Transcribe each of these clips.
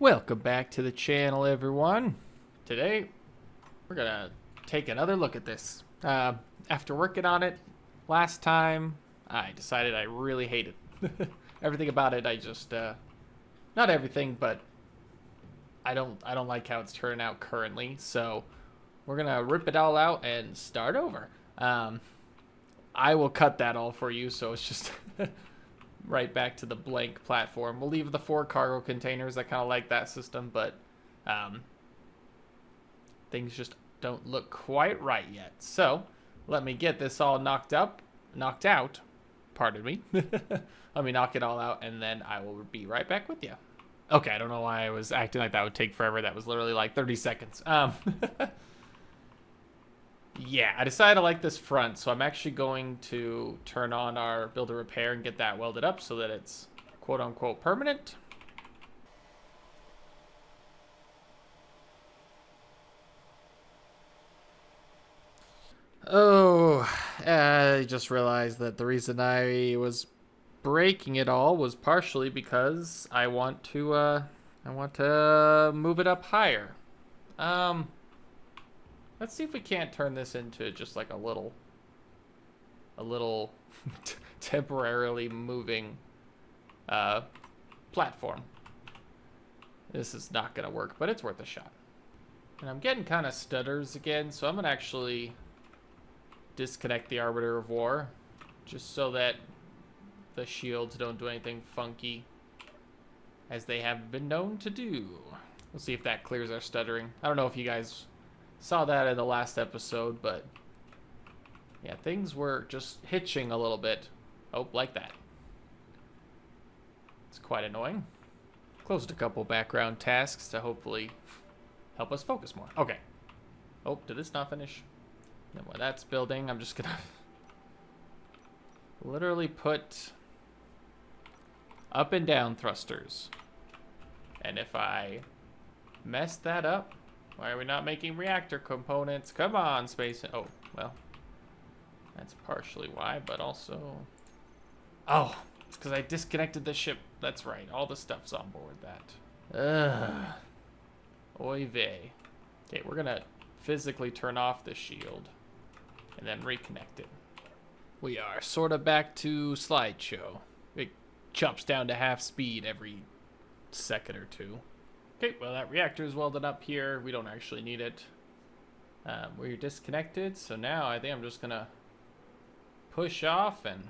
Welcome back to the channel, everyone. Today, we're gonna take another look at this. After working on it last time, I decided I really hate it. Everything about it, I just, not everything, but I don't like how it's turning out currently. So we're gonna rip it all out and start over. I will cut that all for you, so it's just right back to the blank platform. We'll leave the 4 cargo containers. I kind of like that system, but things just don't look quite right yet. So let me get this all knocked out. Pardon me. Let me knock it all out, and then I will be right back with you. Okay, I don't know why I was acting like that would take forever. That was literally like 30 seconds. Yeah, I decided I like this front, so I'm actually going to turn on our build a repair and get that welded up so that it's quote-unquote permanent. Oh, I just realized that the reason I was breaking it all was partially because I want to move it up higher. Let's see if we can't turn this into just like a little temporarily moving platform. This is not gonna work, but it's worth a shot. And I'm getting kind of stutters again, so I'm gonna actually disconnect the Arbiter of War just so that the shields don't do anything funky, as they have been known to do. We'll see if that clears our stuttering. I don't know if you guys saw that in the last episode, but yeah, things were just hitching a little bit. Oh, like that. It's quite annoying. Closed a couple background tasks to hopefully help us focus more. Okay. Oh, did this not finish? Then while that's building, I'm just gonna literally put up and down thrusters. And if I mess that up, why are we not making reactor components? Come on, space. Oh, well, that's partially why, but also... Oh, it's because I disconnected the ship. That's right. All the stuff's on board that. Ugh. Oy vey. Okay, we're going to physically turn off the shield and then reconnect it. We are sort of back to slideshow. It jumps down to half speed every second or two. Okay, well, that reactor is welded up here. We don't actually need it. We're disconnected, so now I think I'm just going to push off and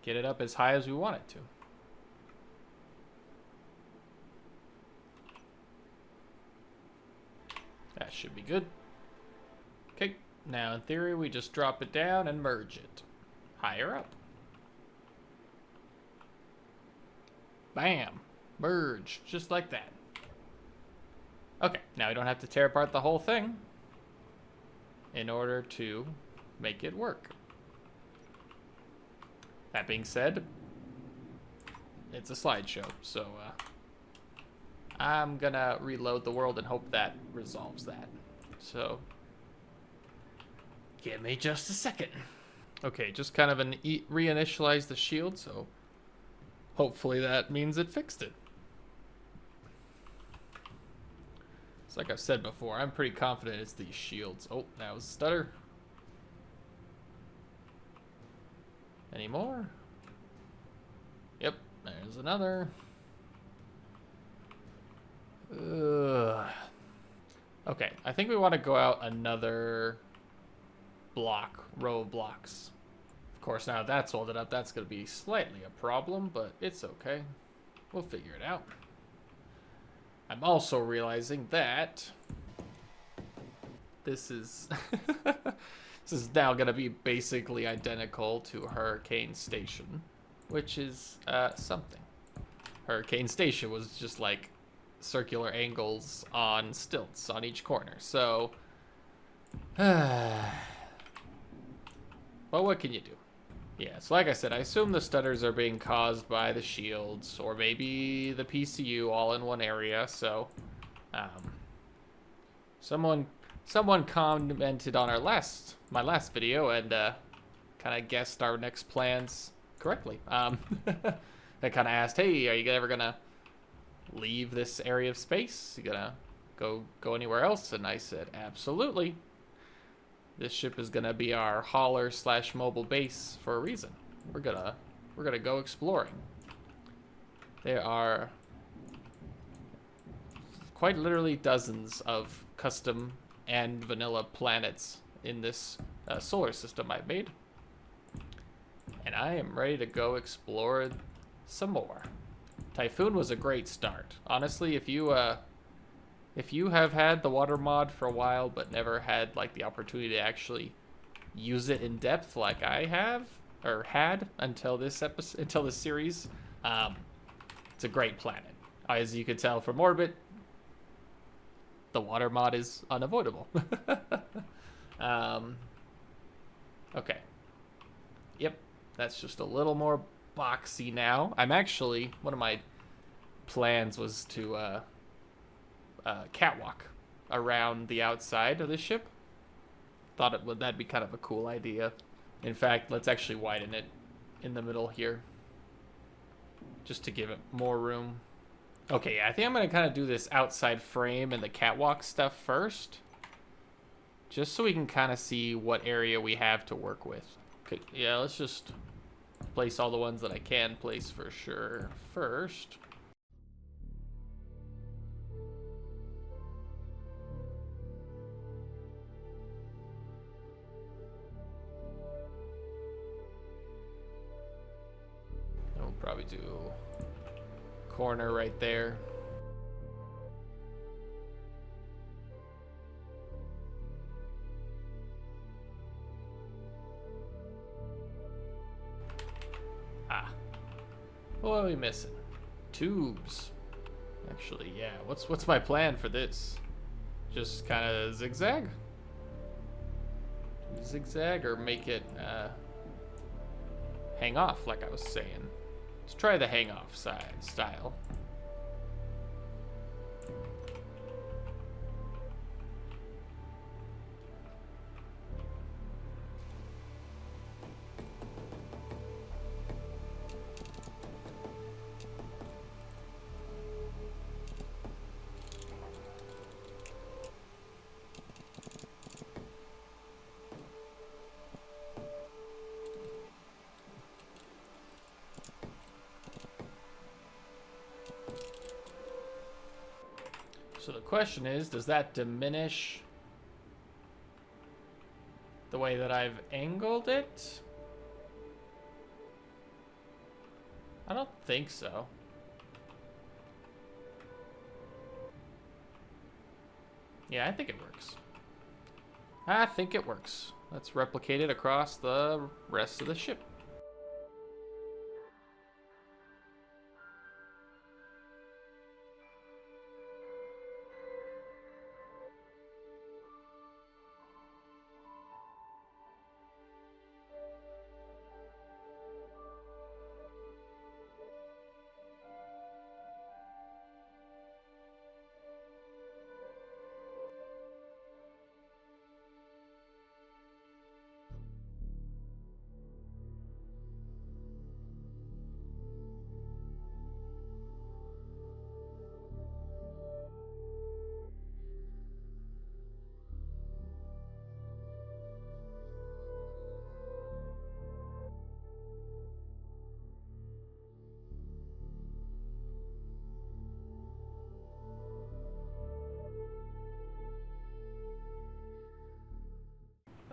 get it up as high as we want it to. That should be good. Okay, now in theory, we just drop it down and merge it higher up. Bam! Merge, just like that. Okay, now we don't have to tear apart the whole thing in order to make it work. That being said, it's a slideshow, so I'm gonna reload the world and hope that resolves that. So, give me just a second. Okay, just kind of reinitialize the shield, so hopefully that means it fixed it. It's like I've said before, I'm pretty confident it's these shields. Oh, that was a stutter. Any more? Yep, there's another. Ugh. Okay, I think we want to go out another row of blocks. Of course, now that's welded up, that's going to be slightly a problem, but it's okay. We'll figure it out. I'm also realizing that this is this is now going to be basically identical to Hurricane Station, which is something. Hurricane Station was just like circular angles on stilts on each corner. So, well, what can you do? Yeah, so like I said, I assume the stutters are being caused by the shields or maybe the PCU all in one area. So, someone commented on my last video and kind of guessed our next plans correctly. They kind of asked, "Hey, are you ever gonna leave this area of space? You gonna go anywhere else? And I said, absolutely. This ship is gonna be our hauler / mobile base for a reason. We're gonna go exploring. There are quite literally dozens of custom and vanilla planets in this solar system I've made. And I am ready to go explore some more. Typhoon was a great start. Honestly, if you have had the water mod for a while but never had like the opportunity to actually use it in depth like I have or had until this series, it's a great planet. As you could tell from orbit, the water mod is unavoidable. Okay. Yep, that's just a little more boxy now. I'm actually, one of my plans was to catwalk around the outside of the ship. Thought that'd be kind of a cool idea. In fact, let's actually widen it in the middle here, just to give it more room. Okay, yeah, I think I'm gonna kind of do this outside frame and the catwalk stuff first, just so we can kind of see what area we have to work with. Okay, yeah, let's just place all the ones that I can place for sure first. We'll probably do corner right there. Ah, what are we missing? Tubes. Actually, yeah. What's my plan for this? Just kind of zigzag? Zigzag or make it hang off like I was saying. Let's try the hang off style. So the question is, does that diminish the way that I've angled it? I don't think so. Yeah, I think it works. I think it works. Let's replicate it across the rest of the ship.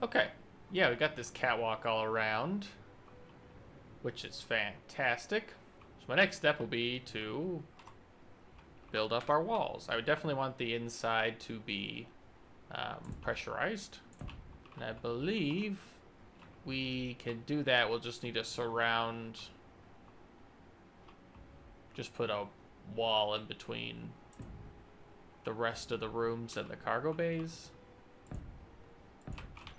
Okay, yeah, we got this catwalk all around, which is fantastic. So my next step will be to build up our walls. I would definitely want the inside to be pressurized. And I believe we can do that. We'll just need to surround, just put a wall in between the rest of the rooms and the cargo bays.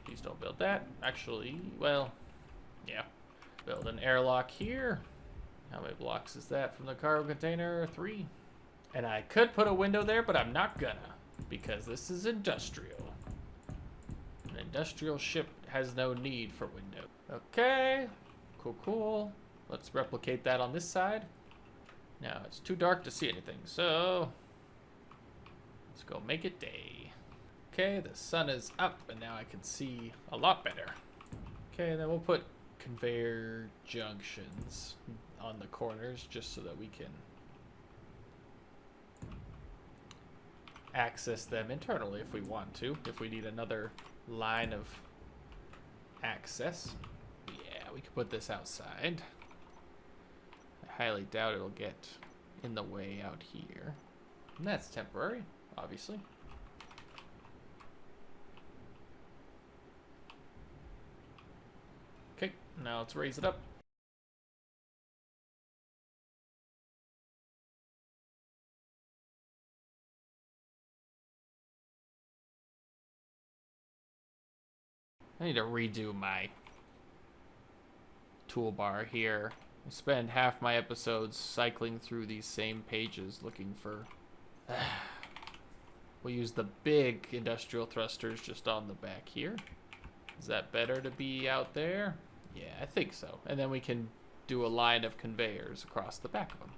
Please don't build that. Actually, well, yeah. Build an airlock here. How many blocks is that from the cargo container? 3. And I could put a window there, but I'm not gonna, because this is industrial. An industrial ship has no need for window. Okay, cool. Let's replicate that on this side. Now it's too dark to see anything, so let's go make it day. Okay, the sun is up, and now I can see a lot better. Okay, then we'll put conveyor junctions on the corners just so that we can access them internally if we want to, if we need another line of access. Yeah, we can put this outside. I highly doubt it'll get in the way out here. And that's temporary, obviously. Okay, now let's raise it up. I need to redo my toolbar here. I spend half my episodes cycling through these same pages looking for... We'll use the big industrial thrusters just on the back here. Is that better to be out there? Yeah, I think so. And then we can do a line of conveyors across the back of them.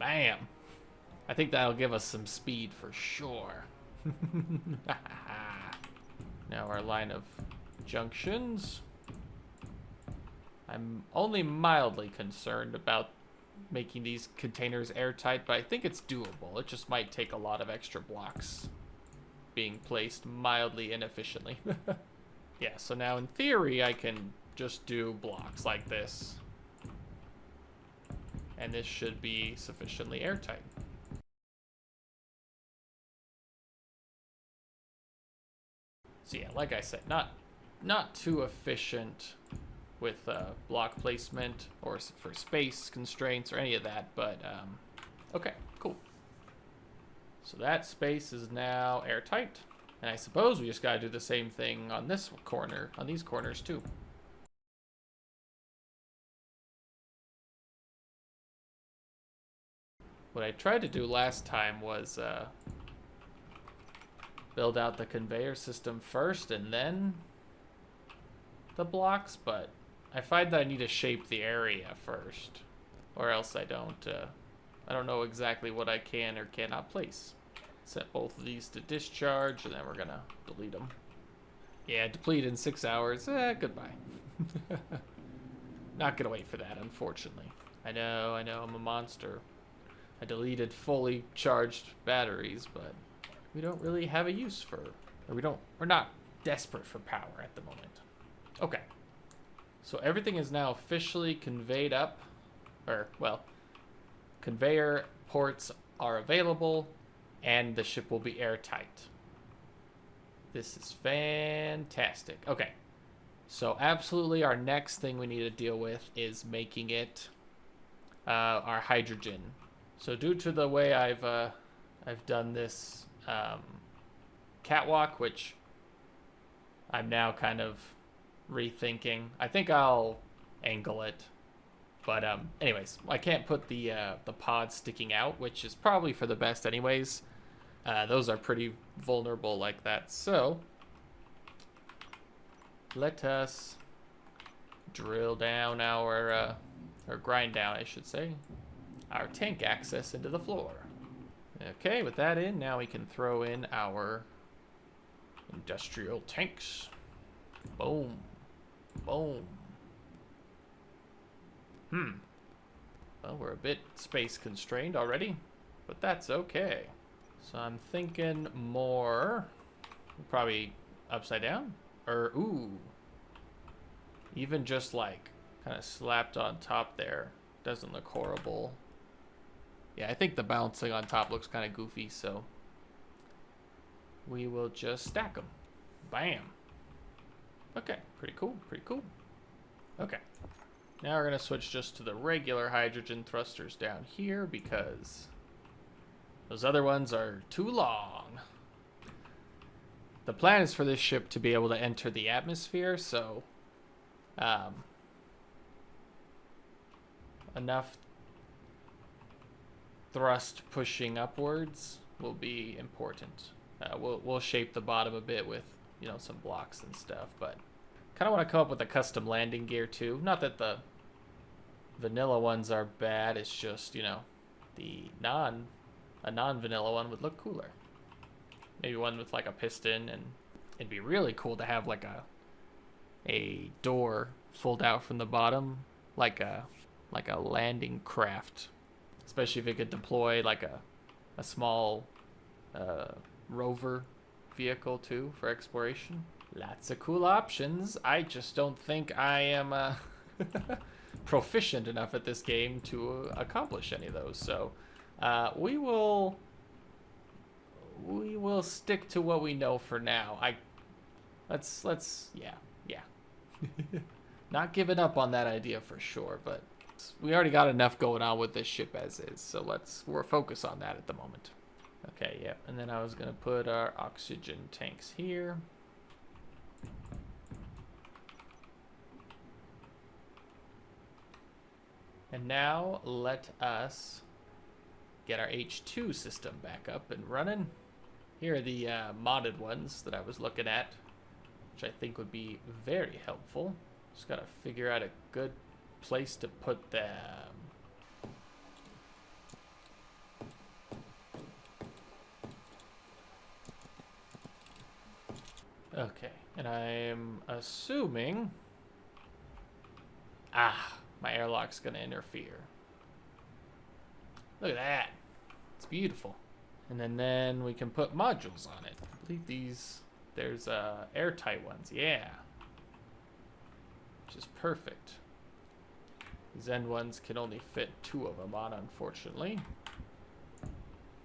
Bam! I think that'll give us some speed for sure. Now our line of junctions. I'm only mildly concerned about making these containers airtight, but I think it's doable. It just might take a lot of extra blocks being placed mildly inefficiently. Yeah, so now in theory I can just do blocks like this. And this should be sufficiently airtight. So yeah, like I said, not too efficient with block placement or for space constraints or any of that, but okay, cool. So that space is now airtight, and I suppose we just gotta do the same thing on this corner, on these corners too. What I tried to do last time was build out the conveyor system first and then the blocks, but I find that I need to shape the area first, or else I don't know exactly what I can or cannot place. Set both of these to discharge, and then we're gonna delete them. Yeah, deplete in 6 hours. Goodbye. Not gonna wait for that, unfortunately. I know, I'm a monster. I deleted fully charged batteries, but we don't really have a use for, or we're not desperate for power at the moment. Okay. So everything is now officially conveyed up, or, well, conveyor ports are available, and the ship will be airtight. This is fantastic. Okay. So absolutely our next thing we need to deal with is making it our hydrogen. So due to the way I've done this catwalk, which I'm now kind of rethinking. I think I'll angle it, but anyways, I can't put the pod sticking out, which is probably for the best anyways. Those are pretty vulnerable like that. So let us drill down our or grind down, I should say, our tank access into the floor. Okay, with that in, now we can throw in our industrial tanks. Boom. Boom. Well, we're a bit space constrained already, but that's okay. So I'm thinking more, probably upside down, or ooh, even just like kind of slapped on top there. Doesn't look horrible. Yeah, I think the bouncing on top looks kind of goofy, so we will just stack them. Bam. Okay, pretty cool, pretty cool. Okay, now we're gonna switch just to the regular hydrogen thrusters down here because those other ones are too long. The plan is for this ship to be able to enter the atmosphere, so enough thrust pushing upwards will be important. We'll shape the bottom a bit with, you know, some blocks and stuff, but Kind of want to come up with a custom landing gear too. Not that the vanilla ones are bad. It's just, you know, a non-vanilla one would look cooler. Maybe one with like a piston, and it'd be really cool to have like a door fold out from the bottom, like a landing craft. Especially if it could deploy like a small rover vehicle too for exploration. Lots of cool options. I just don't think I am proficient enough at this game to accomplish any of those. So we will stick to what we know for now. Let's yeah. Not giving up on that idea for sure, but we already got enough going on with this ship as is, so we're focused on that at the moment. Okay, yeah, and then I was gonna put our oxygen tanks here. And now let us get our H2 system back up and running. Here are the modded ones that I was looking at, which I think would be very helpful. Just gotta figure out a good place to put them. Okay, and I'm assuming... my airlock's gonna interfere. Look at that. It's beautiful. And then we can put modules on it. I believe there's airtight ones, yeah. Which is perfect. These end ones can only fit 2 of them on, unfortunately.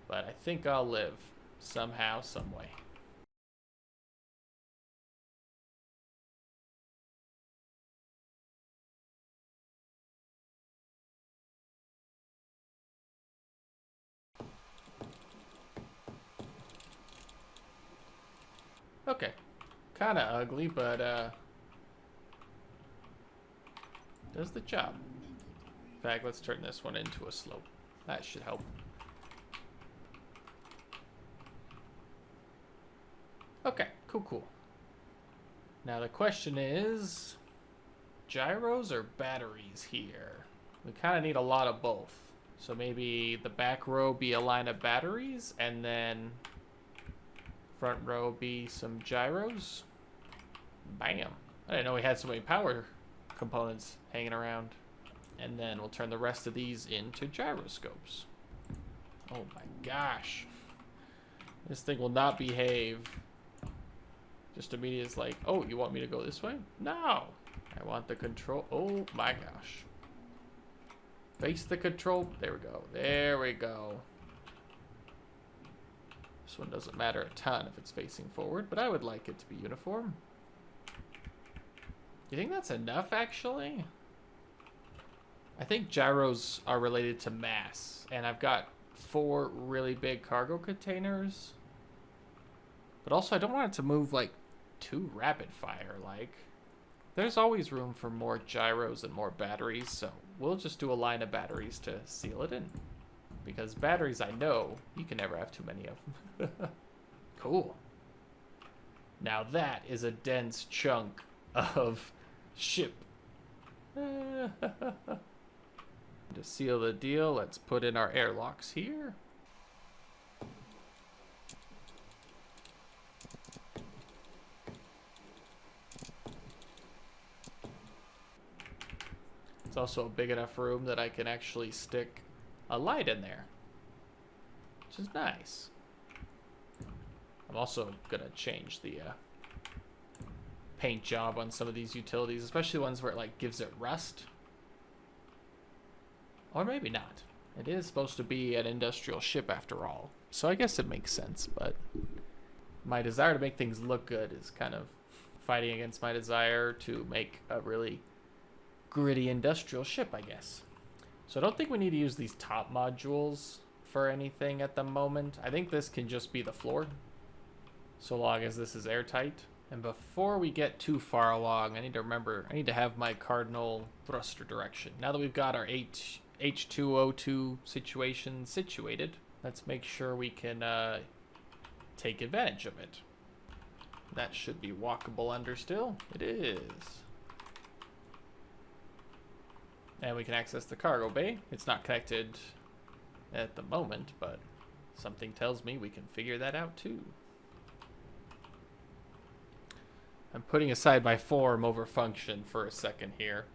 But I think I'll live somehow, some way. Okay. Kind of ugly, but does the job. In fact, let's turn this one into a slope. That should help. Okay, cool. Now the question is, gyros or batteries here? We kind of need a lot of both. So maybe the back row be a line of batteries, and then front row be some gyros. Bam. I didn't know we had so many power components hanging around. And then we'll turn the rest of these into gyroscopes. Oh my gosh. This thing will not behave. Just immediately it's like, oh, you want me to go this way? No. I want the control. Oh my gosh. Face the control. There we go. There we go. This one doesn't matter a ton if it's facing forward, but I would like it to be uniform. Do you think that's enough, actually? I think gyros are related to mass, and I've got 4 really big cargo containers. But also, I don't want it to move, like, too rapid fire, like. There's always room for more gyros and more batteries, so we'll just do a line of batteries to seal it in. Because batteries, I know, you can never have too many of them. Cool. Now that is a dense chunk of ship. To seal the deal, let's put in our airlocks here. It's also a big enough room that I can actually stick a light in there, which is nice. I'm also gonna change the paint job on some of these utilities, especially ones where it like gives it rust. Or maybe not. It is supposed to be an industrial ship after all, so I guess it makes sense, but my desire to make things look good is kind of fighting against my desire to make a really gritty industrial ship, I guess. So I don't think we need to use these top modules for anything at the moment. I think this can just be the floor, so long as this is airtight. And before we get too far along, I need to have my cardinal thruster direction. Now that we've got our H2O2 situation situated, let's make sure we can take advantage of it. That should be walkable under still. It is. And we can access the cargo bay. It's not connected at the moment, but something tells me we can figure that out too. I'm putting aside my form over function for a second here,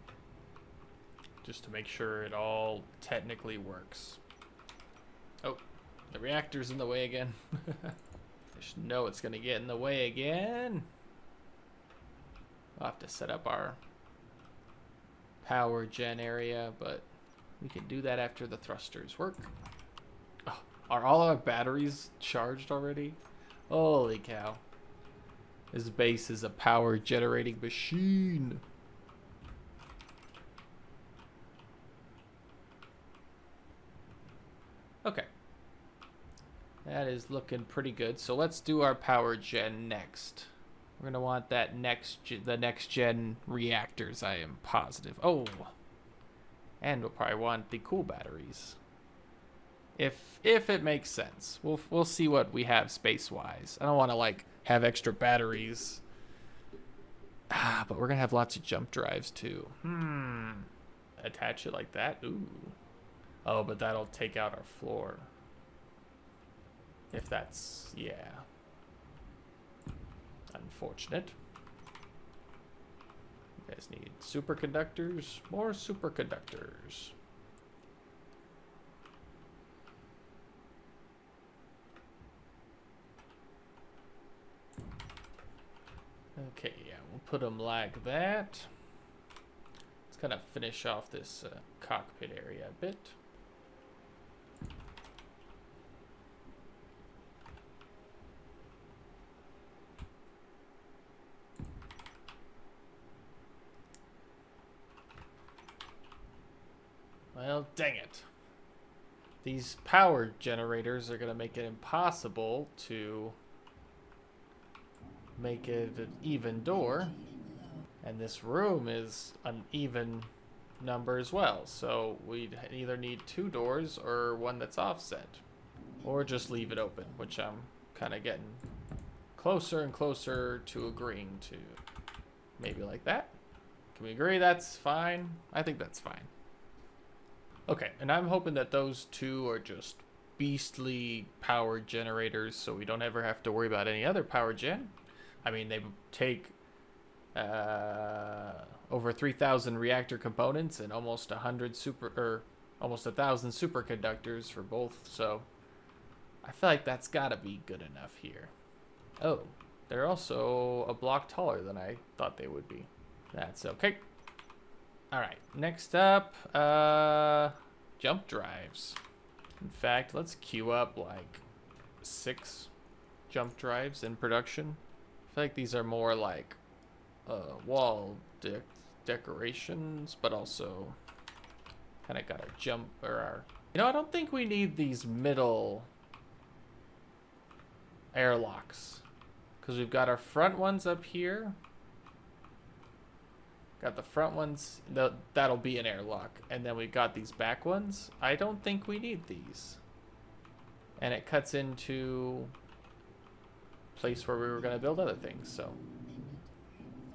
just to make sure it all technically works. Oh, the reactor's in the way again. I just know it's gonna get in the way again. I'll have to set up our power gen area, but we can do that after the thrusters work. Oh, are all our batteries charged already? Holy cow. This base is a power generating machine. Okay. That is looking pretty good. So let's do our power gen next. We're going to want that the next gen reactors, I am positive. Oh. And we'll probably want the cool batteries. If it makes sense. We'll see what we have space-wise. I don't want to like have extra batteries. But we're going to have lots of jump drives too. Attach it like that. Ooh. Oh, but that'll take out our floor. If that's, yeah. Unfortunate. You guys need superconductors. More superconductors. Okay, yeah, we'll put them like that. Let's kind of finish off this cockpit area a bit. Well, dang it. These power generators are going to make it impossible to make it an even door. And this room is an even number as well. So we'd either need 2 doors or one that's offset. Or just leave it open, which I'm kind of getting closer and closer to agreeing to. Maybe like that. Can we agree that's fine? I think that's fine. Okay, and I'm hoping that those 2 are just beastly power generators so we don't ever have to worry about any other power gen. I mean, they take over 3,000 reactor components and almost 100 almost 1,000 superconductors for both, so I feel like that's gotta be good enough here. Oh, they're also a block taller than I thought they would be. That's okay. All right, next up, jump drives. In fact, let's queue up like 6 jump drives in production. I feel like these are more like wall decorations, but also kind of got our jump or our. You know, I don't think we need these middle airlocks because we've got our front ones up here. Got the front ones, that'll be an airlock. And then we've got these back ones. I don't think we need these. And it cuts into a place where we were going to build other things. So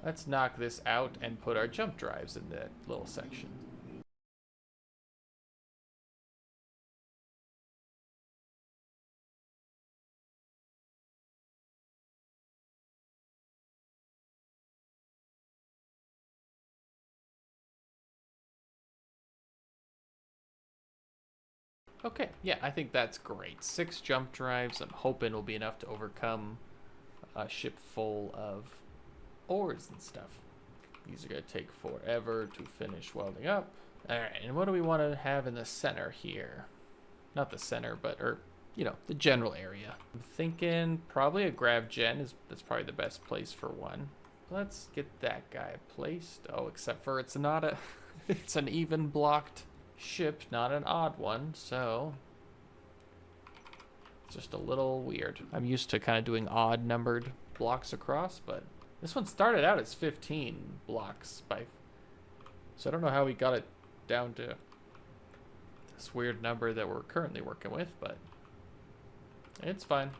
let's knock this out and put our jump drives in that little section. Okay, yeah, I think that's great. 6 jump drives, I'm hoping will be enough to overcome a ship full of ores and stuff. These are going to take forever to finish welding up. Alright, and what do we want to have in the center here? Not the center, but, you know, the general area. I'm thinking probably a grav gen that's probably the best place for one. Let's get that guy placed. Oh, except for it's not a, it's an even blocked ship, not an odd one, so it's just a little weird. I'm used to kind of doing odd numbered blocks across, but this one started out as 15 blocks so I don't know how we got it down to this weird number that we're currently working with, but it's fine.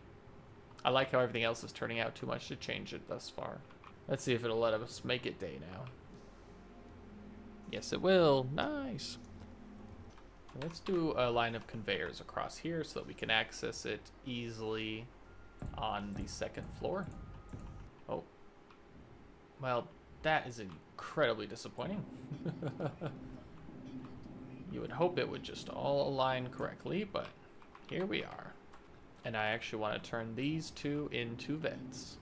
I like how everything else is turning out. Too much to change it thus far. Let's see if it'll let us make it day now. Yes, it will. Nice. Let's do a line of conveyors across here so that we can access it easily on the second floor. Oh. Well, that is incredibly disappointing. You would hope it would just all align correctly, but here we are. And I actually want to turn these two into vents.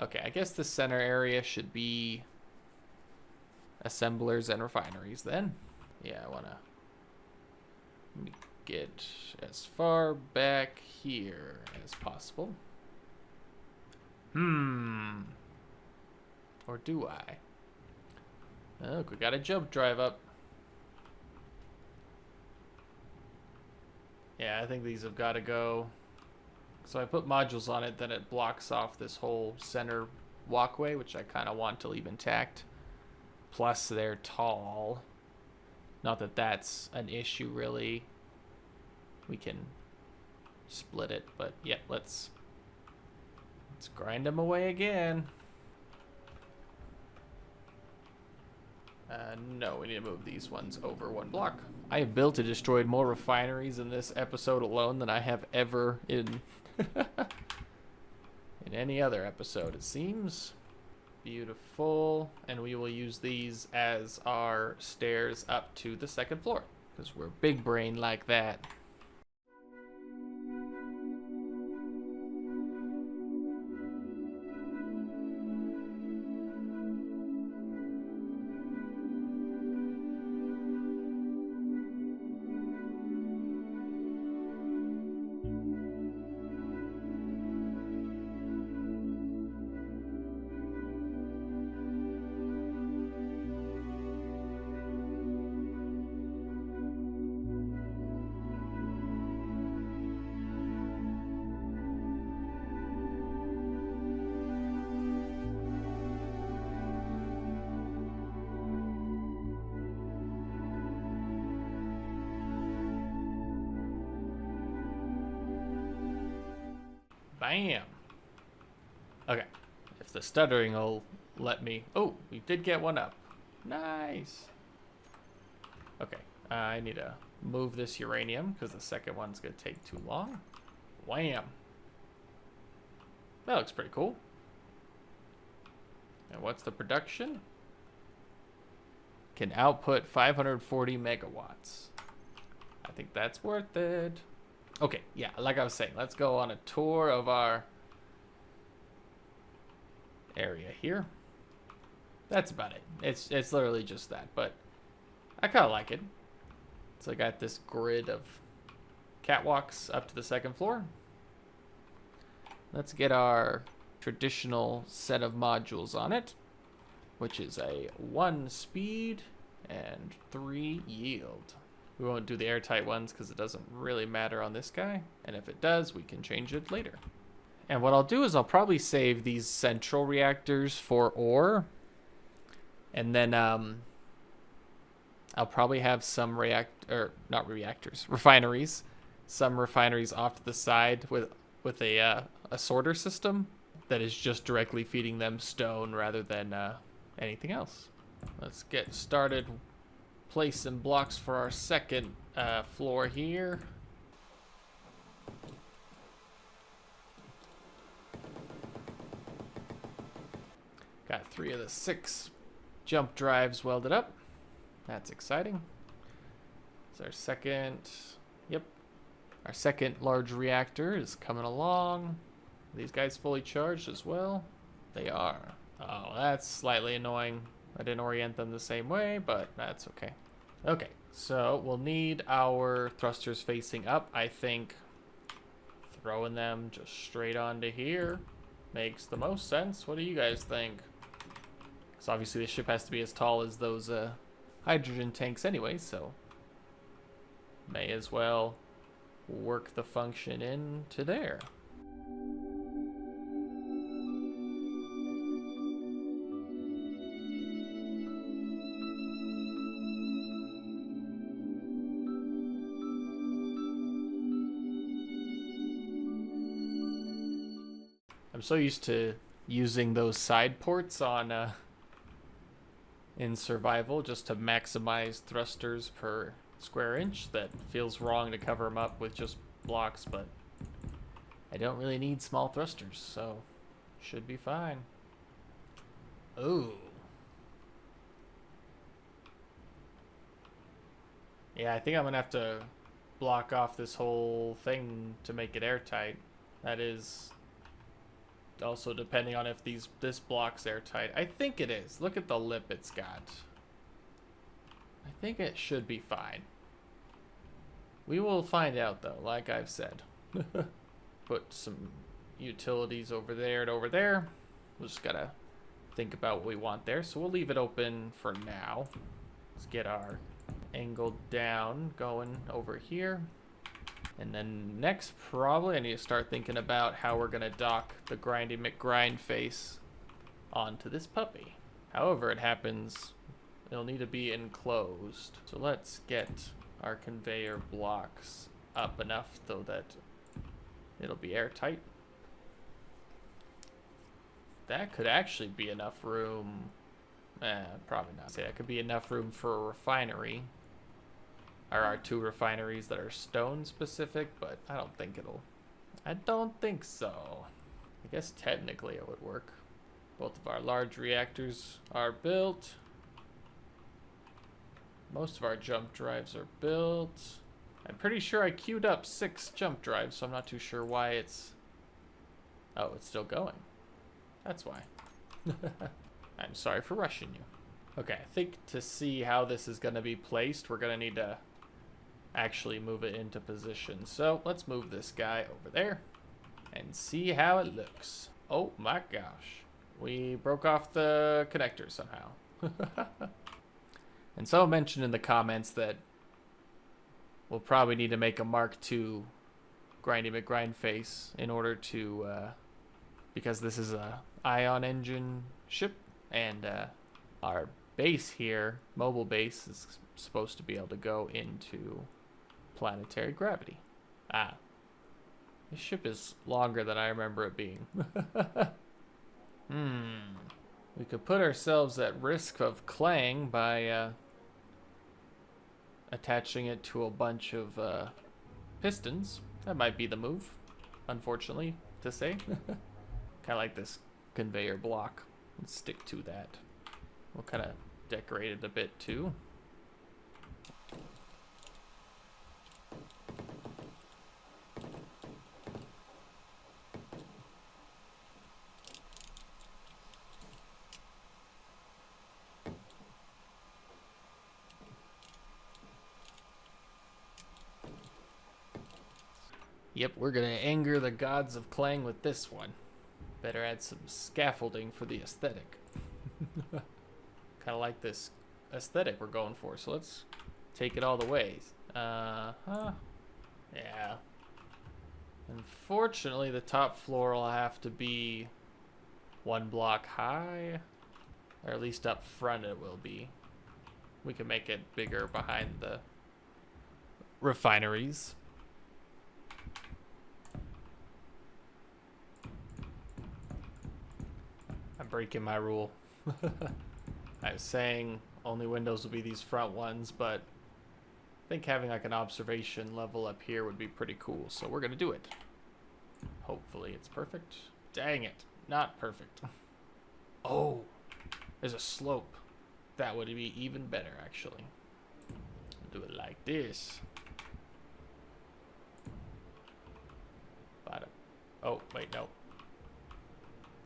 Okay, I guess the center area should be assemblers and refineries then. Yeah, I want to get as far back here as possible. Or do I? Look, we got a jump drive up. Yeah, I think these have got to go. So I put modules on it, then it blocks off this whole center walkway, which I kind of want to leave intact. Plus, they're tall. Not that that's an issue, really. We can split it, but yeah, let's grind them away again. No, we need to move these ones over one block. I have built and destroyed more refineries in this episode alone than I have ever in in any other episode, it seems. Beautiful. And we will use these as our stairs up to the second floor, because we're big brain like that. Bam. Okay. If the stuttering will let me... Oh, we did get one up. Nice. Okay. I need to move this uranium because the second one's going to take too long. Wham. That looks pretty cool. And what's the production? Can output 540 megawatts. I think that's worth it. Okay, yeah, like I was saying, let's go on a tour of our area here. That's about it. It's literally just that, but I kind of like it. So I got this grid of catwalks up to the second floor. Let's get our traditional set of modules on it, which is a 1 speed and 3 yield. We won't do the airtight ones because it doesn't really matter on this guy. And if it does, we can change it later. And what I'll do is I'll probably save these central reactors for ore. And then I'll probably have some refineries. Some refineries off to the side with a sorter system that is just directly feeding them stone rather than anything else. Let's get started. Place some blocks for our second floor here. Got 3 of the 6 jump drives welded up. That's exciting. It's our second, our second large reactor is coming along. Are these guys fully charged as well? They are. Oh, that's slightly annoying. I didn't orient them the same way, but that's okay. Okay, so we'll need our thrusters facing up. I think throwing them just straight onto here makes the most sense. What do you guys think? Because obviously the ship has to be as tall as those hydrogen tanks anyway, so may as well work the function into there. I'm so used to using those side ports on in survival just to maximize thrusters per square inch that feels wrong to cover them up with just blocks, but I don't really need small thrusters, so should be fine. Ooh. Yeah, I think I'm gonna have to block off this whole thing to make it airtight. That is also depending on if this block's airtight. I think it is. Look at the lip it's got. I think it should be fine. We will find out though, like I've said. Put some utilities over there and over there. We just gotta think about what we want there. So we'll leave it open for now. Let's get our angle down going over here. And then next, probably I need to start thinking about how we're gonna dock the Grindy McGrind face onto this puppy. However it happens, it'll need to be enclosed. So let's get our conveyor blocks up enough so that it'll be airtight. That could actually be enough room. Probably not. Say that could be enough room for a refinery. Or our 2 refineries that are stone specific, but I don't think it'll. I don't think so. I guess technically it would work. Both of our large reactors are built. Most of our jump drives are built. I'm pretty sure I queued up 6 jump drives, so I'm not too sure why it's... Oh, it's still going. That's why. I'm sorry for rushing you. Okay, I think to see how this is going to be placed, we're going to need to actually move it into position. So let's move this guy over there and see how it looks. Oh my gosh. We broke off the connector somehow. And someone mentioned in the comments that we'll probably need to make a Mark II Grindy McGrind face in order to, because this is a ion engine ship, and our base here, mobile base, is supposed to be able to go into planetary gravity. Ah. This ship is longer than I remember it being. We could put ourselves at risk of clang by attaching it to a bunch of pistons. That might be the move, unfortunately, to say. Kind of like this conveyor block. Let's stick to that. We'll kind of decorate it a bit too. Yep, we're gonna anger the gods of clang with this one. Better add some scaffolding for the aesthetic. Kind of like this aesthetic we're going for, so let's take it all the ways. Yeah. Unfortunately, the top floor will have to be 1 block high, or at least up front it will be. We can make it bigger behind the refineries. I'm breaking my rule. I was saying only windows will be these front ones, but I think having like an observation level up here would be pretty cool, so we're gonna do it. Hopefully it's perfect. Dang it, not perfect. Oh, there's a slope. That would be even better, actually. Do it like this. Oh, wait, no.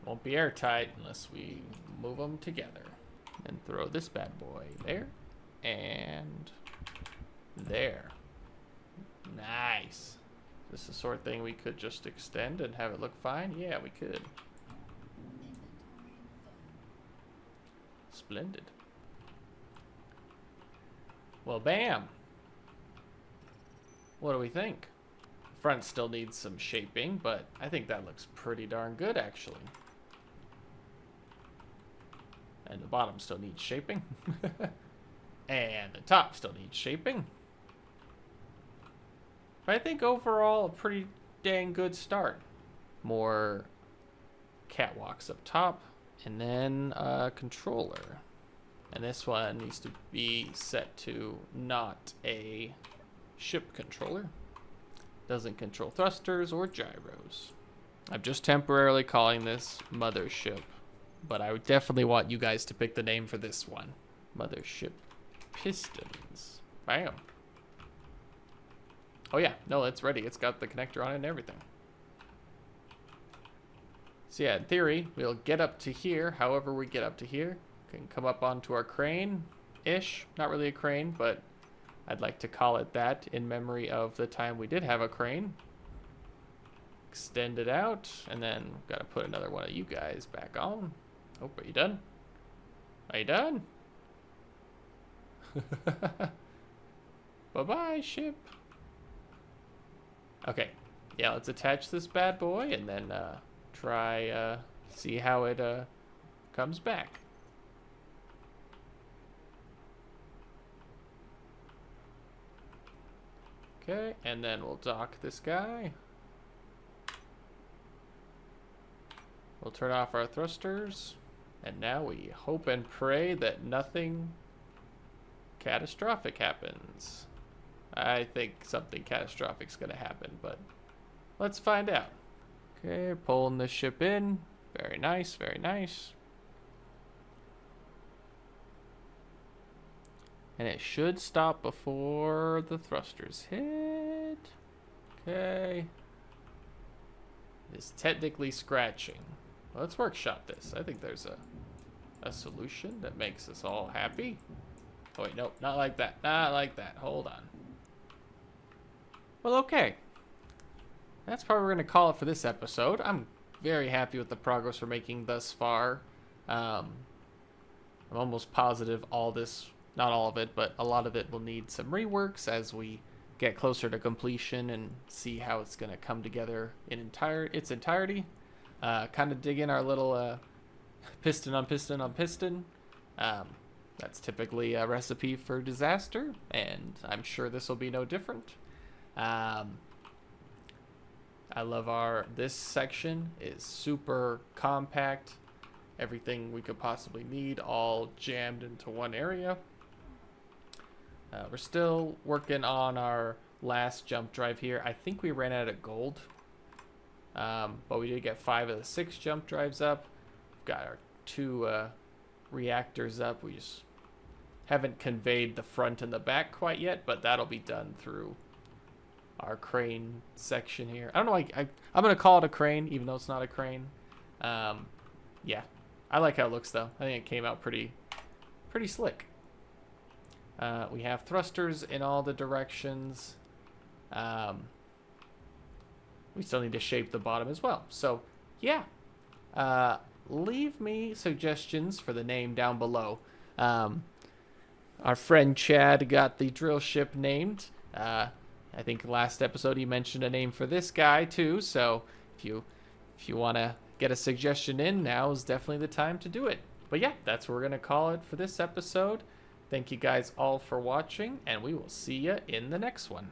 Won't be airtight unless we move them together. And throw this bad boy there. And there. Nice. Is this the sort of thing we could just extend and have it look fine? Yeah, we could. Splendid. Well, bam. What do we think? Front still needs some shaping, but I think that looks pretty darn good, actually. And the bottom still needs shaping. And the top still needs shaping. But I think overall a pretty dang good start. More catwalks up top, and then a controller. And this one needs to be set to not a ship controller. Doesn't control thrusters or gyros. I'm just temporarily calling this Mothership, but I would definitely want you guys to pick the name for this one. Mothership pistons. Bam. Oh yeah, no, it's ready. It's got the connector on it and everything. So yeah, in theory, we'll get up to here. However we get up to here, can come up onto our crane-ish. Not really a crane, but I'd like to call it that in memory of the time we did have a crane. Extend it out, and then gotta put another one of you guys back on. Oh, are you done? Are you done? Bye-bye, ship. Okay, yeah, let's attach this bad boy, and then try see how it comes back. Okay, and then we'll dock this guy. We'll turn off our thrusters, and now we hope and pray that nothing catastrophic happens. I think something catastrophic is going to happen, but let's find out. Okay, pulling the ship in. Very nice, very nice. And it should stop before the thrusters hit. Okay. It's technically scratching. Let's workshop this. I think there's a solution that makes us all happy. Oh wait, nope, not like that. Not like that. Hold on. Well, okay. That's probably we're going to call it for this episode. I'm very happy with the progress we're making thus far. I'm almost positive all this, not all of it, but a lot of it will need some reworks as we get closer to completion and see how it's going to come together in its entirety. Kind of dig in our little piston on piston on piston. That's typically a recipe for disaster, and I'm sure this will be no different. I love this section is super compact. Everything we could possibly need all jammed into one area. We're still working on our last jump drive here. I think we ran out of gold, but we did get 5 of the 6 jump drives up. We've got our 2 reactors up. We just haven't conveyed the front and the back quite yet, but that'll be done through our crane section here. I don't know, I'm gonna call it a crane even though it's not a crane. Yeah, I like how it looks though. I think it came out pretty slick. We have thrusters in all the directions. We still need to shape the bottom as well. So yeah, leave me suggestions for the name down below. Our friend Chad got the drill ship named. I think last episode he mentioned a name for this guy too. So if you want to get a suggestion in, now is definitely the time to do it. But yeah, that's what we're gonna call it for this episode. Thank you guys all for watching, and we will see you in the next one.